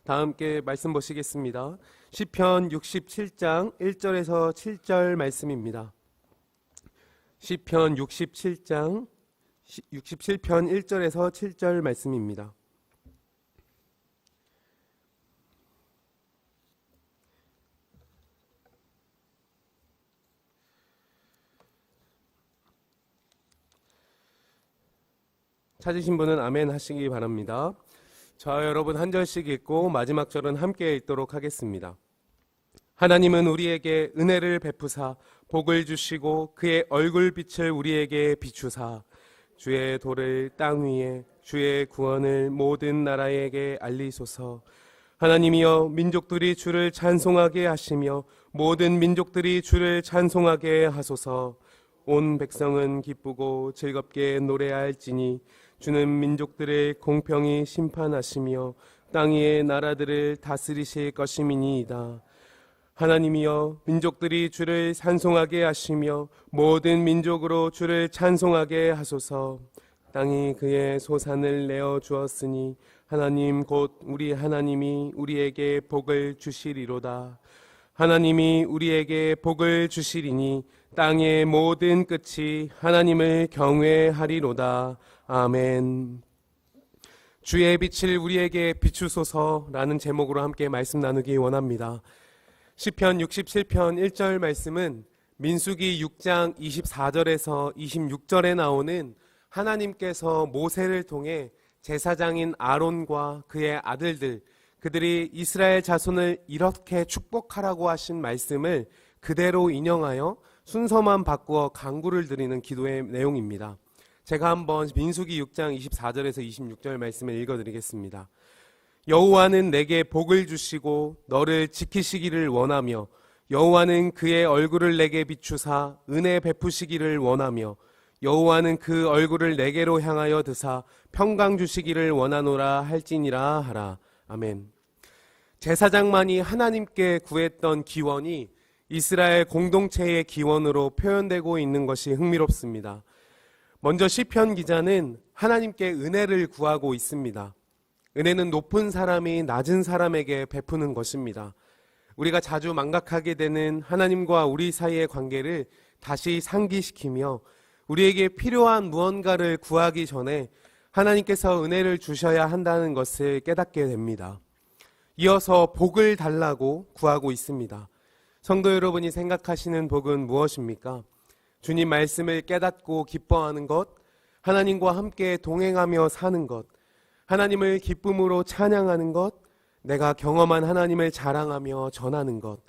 다 함께 말씀 보시겠습니다. 시편 67장 1절에서 7절 말씀입니다. 시편 67편 1절에서 7절 말씀입니다. 찾으신 분은 아멘 하시기 바랍니다. 저와 여러분 한 절씩 읽고 마지막 절은 함께 읽도록 하겠습니다. 하나님은 우리에게 은혜를 베푸사 복을 주시고 그의 얼굴빛을 우리에게 비추사 주의 도를 땅 위에 주의 구원을 모든 나라에게 알리소서. 하나님이여 민족들이 주를 찬송하게 하시며 모든 민족들이 주를 찬송하게 하소서. 온 백성은 기쁘고 즐겁게 노래할지니 주는 민족들을 공평히 심판하시며 땅 위의 나라들을 다스리실 것임이니이다. 하나님이여 민족들이 주를 찬송하게 하시며 모든 민족으로 주를 찬송하게 하소서. 땅이 그의 소산을 내어 주었으니 하나님 곧 우리 하나님이 우리에게 복을 주시리로다. 하나님이 우리에게 복을 주시리니 땅의 모든 끝이 하나님을 경외하리로다. 아멘. 주의 빛을 우리에게 비추소서라는 제목으로 함께 말씀 나누기 원합니다. 시편 67편 1절 말씀은 민수기 6장 24절에서 26절에 나오는 하나님께서 모세를 통해 제사장인 아론과 그의 아들들, 그들이 이스라엘 자손을 이렇게 축복하라고 하신 말씀을 그대로 인용하여 순서만 바꾸어 간구를 드리는 기도의 내용입니다. 제가 한번 민수기 6장 24절에서 26절 말씀을 읽어드리겠습니다. 여호와는 내게 복을 주시고 너를 지키시기를 원하며 여호와는 그의 얼굴을 내게 비추사 은혜 베푸시기를 원하며 여호와는 그 얼굴을 내게로 향하여 드사 평강 주시기를 원하노라 할지니라 하라. 아멘. 제사장만이 하나님께 구했던 기원이 이스라엘 공동체의 기원으로 표현되고 있는 것이 흥미롭습니다. 먼저 시편 기자는 하나님께 은혜를 구하고 있습니다. 은혜는 높은 사람이 낮은 사람에게 베푸는 것입니다. 우리가 자주 망각하게 되는 하나님과 우리 사이의 관계를 다시 상기시키며 우리에게 필요한 무언가를 구하기 전에 하나님께서 은혜를 주셔야 한다는 것을 깨닫게 됩니다. 이어서 복을 달라고 구하고 있습니다. 성도 여러분이 생각하시는 복은 무엇입니까? 주님 말씀을 깨닫고 기뻐하는 것, 하나님과 함께 동행하며 사는 것, 하나님을 기쁨으로 찬양하는 것, 내가 경험한 하나님을 자랑하며 전하는 것.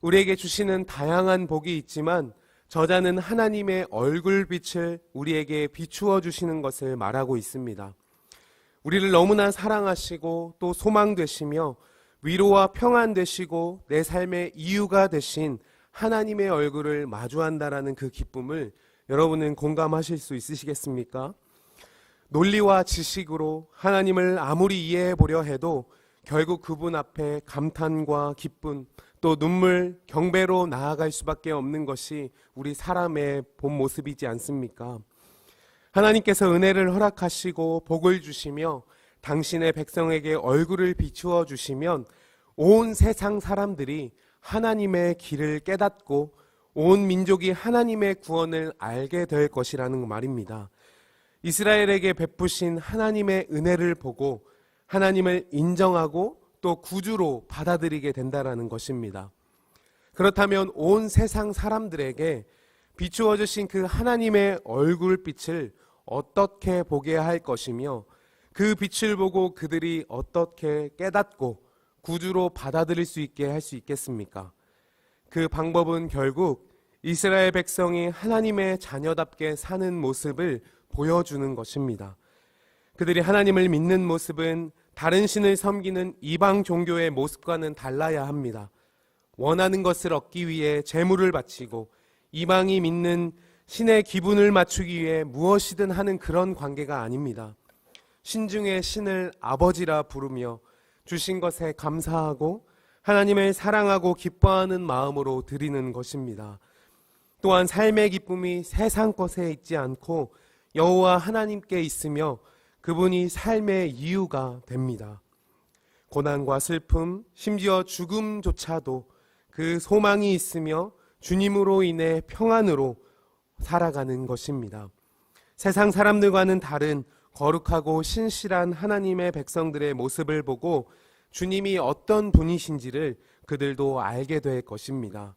우리에게 주시는 다양한 복이 있지만 저자는 하나님의 얼굴빛을 우리에게 비추어 주시는 것을 말하고 있습니다. 우리를 너무나 사랑하시고 또 소망 되시며 위로와 평안 되시고 내 삶의 이유가 되신 하나님의 얼굴을 마주한다라는 그 기쁨을 여러분은 공감하실 수 있으시겠습니까? 논리와 지식으로 하나님을 아무리 이해해 보려 해도 결국 그분 앞에 감탄과 기쁨 또 눈물, 경배로 나아갈 수밖에 없는 것이 우리 사람의 본 모습이지 않습니까? 하나님께서 은혜를 허락하시고 복을 주시며 당신의 백성에게 얼굴을 비추어 주시면 온 세상 사람들이 하나님의 길을 깨닫고 온 민족이 하나님의 구원을 알게 될 것이라는 말입니다. 이스라엘에게 베푸신 하나님의 은혜를 보고 하나님을 인정하고 또 구주로 받아들이게 된다는 것입니다. 그렇다면 온 세상 사람들에게 비추어 주신 그 하나님의 얼굴빛을 어떻게 보게 할 것이며 그 빛을 보고 그들이 어떻게 깨닫고 구주로 받아들일 수 있게 할 수 있겠습니까? 그 방법은 결국 이스라엘 백성이 하나님의 자녀답게 사는 모습을 보여주는 것입니다. 그들이 하나님을 믿는 모습은 다른 신을 섬기는 이방 종교의 모습과는 달라야 합니다. 원하는 것을 얻기 위해 재물을 바치고 이방이 믿는 신의 기분을 맞추기 위해 무엇이든 하는 그런 관계가 아닙니다. 신중에 신을 아버지라 부르며 주신 것에 감사하고 하나님을 사랑하고 기뻐하는 마음으로 드리는 것입니다. 또한 삶의 기쁨이 세상 것에 있지 않고 여호와 하나님께 있으며 그분이 삶의 이유가 됩니다. 고난과 슬픔, 심지어 죽음조차도 그 소망이 있으며 주님으로 인해 평안으로 살아가는 것입니다. 세상 사람들과는 다른 거룩하고 신실한 하나님의 백성들의 모습을 보고 주님이 어떤 분이신지를 그들도 알게 될 것입니다.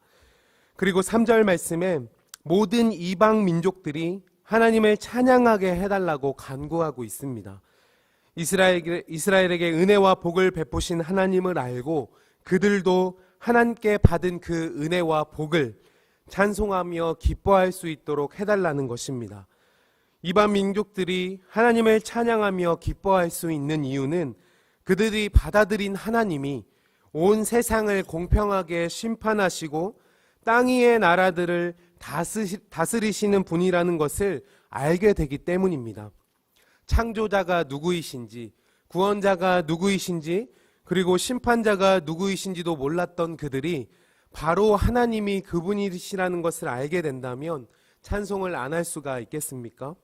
그리고 3절 말씀에 모든 이방 민족들이 하나님을 찬양하게 해달라고 간구하고 있습니다. 이스라엘에게 은혜와 복을 베푸신 하나님을 알고 그들도 하나님께 받은 그 은혜와 복을 찬송하며 기뻐할 수 있도록 해달라는 것입니다. 이방 민족들이 하나님을 찬양하며 기뻐할 수 있는 이유는 그들이 받아들인 하나님이 온 세상을 공평하게 심판하시고 땅 위의 나라들을 다스리시는 분이라는 것을 알게 되기 때문입니다. 창조자가 누구이신지, 구원자가 누구이신지, 그리고 심판자가 누구이신지도 몰랐던 그들이 바로 하나님이 그분이시라는 것을 알게 된다면 찬송을 안 할 수가 있겠습니까?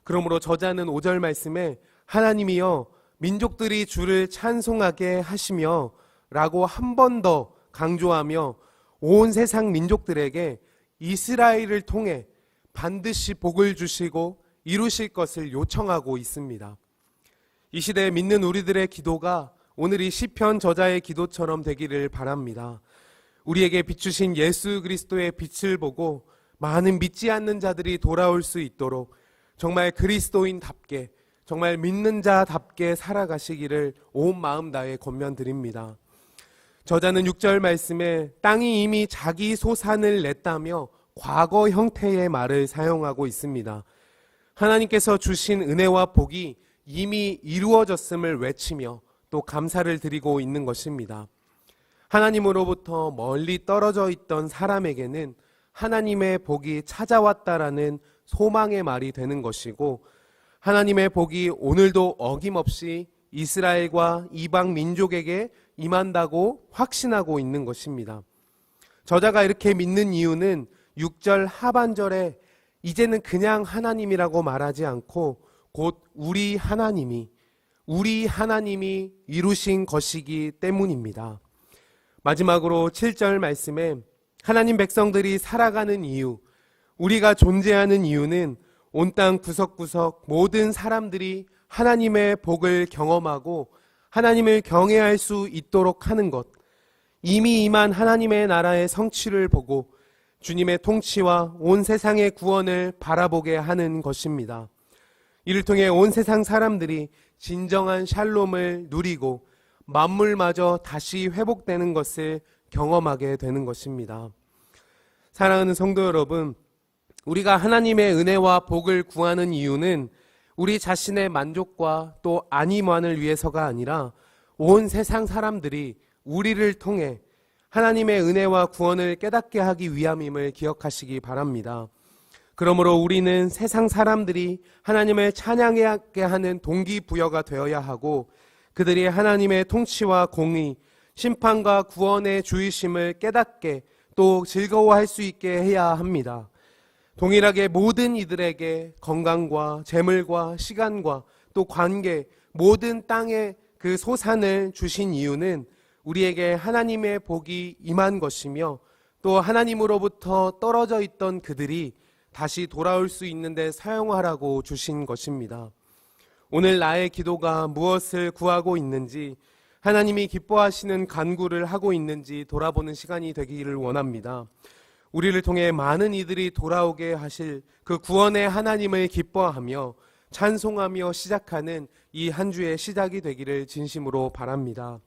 그러므로 저자는 5절 말씀에 하나님이여 민족들이 주를 찬송하게 하시며 라고 한 번 더 강조하며 온 세상 민족들에게 이스라엘을 통해 반드시 복을 주시고 이루실 것을 요청하고 있습니다. 이 시대에 믿는 우리들의 기도가 오늘 이 시편 저자의 기도처럼 되기를 바랍니다. 우리에게 비추신 예수 그리스도의 빛을 보고 많은 믿지 않는 자들이 돌아올 수 있도록 정말 그리스도인답게, 정말 믿는 자답게 살아가시기를 온 마음 다해 권면드립니다. 저자는 6절 말씀에 땅이 이미 자기 소산을 냈다며 과거 형태의 말을 사용하고 있습니다. 하나님께서 주신 은혜와 복이 이미 이루어졌음을 외치며 또 감사를 드리고 있는 것입니다. 하나님으로부터 멀리 떨어져 있던 사람에게는 하나님의 복이 찾아왔다라는 소망의 말이 되는 것이고, 하나님의 복이 오늘도 어김없이 이스라엘과 이방 민족에게 임한다고 확신하고 있는 것입니다. 저자가 이렇게 믿는 이유는 6절 하반절에 이제는 그냥 하나님이라고 말하지 않고 곧 우리 하나님이 이루신 것이기 때문입니다. 마지막으로 7절 말씀에 하나님 백성들이 살아가는 이유, 우리가 존재하는 이유는 온 땅 구석구석 모든 사람들이 하나님의 복을 경험하고 하나님을 경외할 수 있도록 하는 것, 이미 임한 하나님의 나라의 성취를 보고 주님의 통치와 온 세상의 구원을 바라보게 하는 것입니다. 이를 통해 온 세상 사람들이 진정한 샬롬을 누리고 만물마저 다시 회복되는 것을 경험하게 되는 것입니다. 사랑하는 성도 여러분, 우리가 하나님의 은혜와 복을 구하는 이유는 우리 자신의 만족과 또 안위만을 위해서가 아니라 온 세상 사람들이 우리를 통해 하나님의 은혜와 구원을 깨닫게 하기 위함임을 기억하시기 바랍니다. 그러므로 우리는 세상 사람들이 하나님을 찬양하게 하는 동기부여가 되어야 하고 그들이 하나님의 통치와 공의, 심판과 구원의 주이심을 깨닫게 또 즐거워할 수 있게 해야 합니다. 동일하게 모든 이들에게 건강과 재물과 시간과 또 관계, 모든 땅의 그 소산을 주신 이유는 우리에게 하나님의 복이 임한 것이며 또 하나님으로부터 떨어져 있던 그들이 다시 돌아올 수 있는데 사용하라고 주신 것입니다. 오늘 나의 기도가 무엇을 구하고 있는지, 하나님이 기뻐하시는 간구를 하고 있는지 돌아보는 시간이 되기를 원합니다. 우리를 통해 많은 이들이 돌아오게 하실 그 구원의 하나님을 기뻐하며 찬송하며 시작하는 이 한 주의 시작이 되기를 진심으로 바랍니다.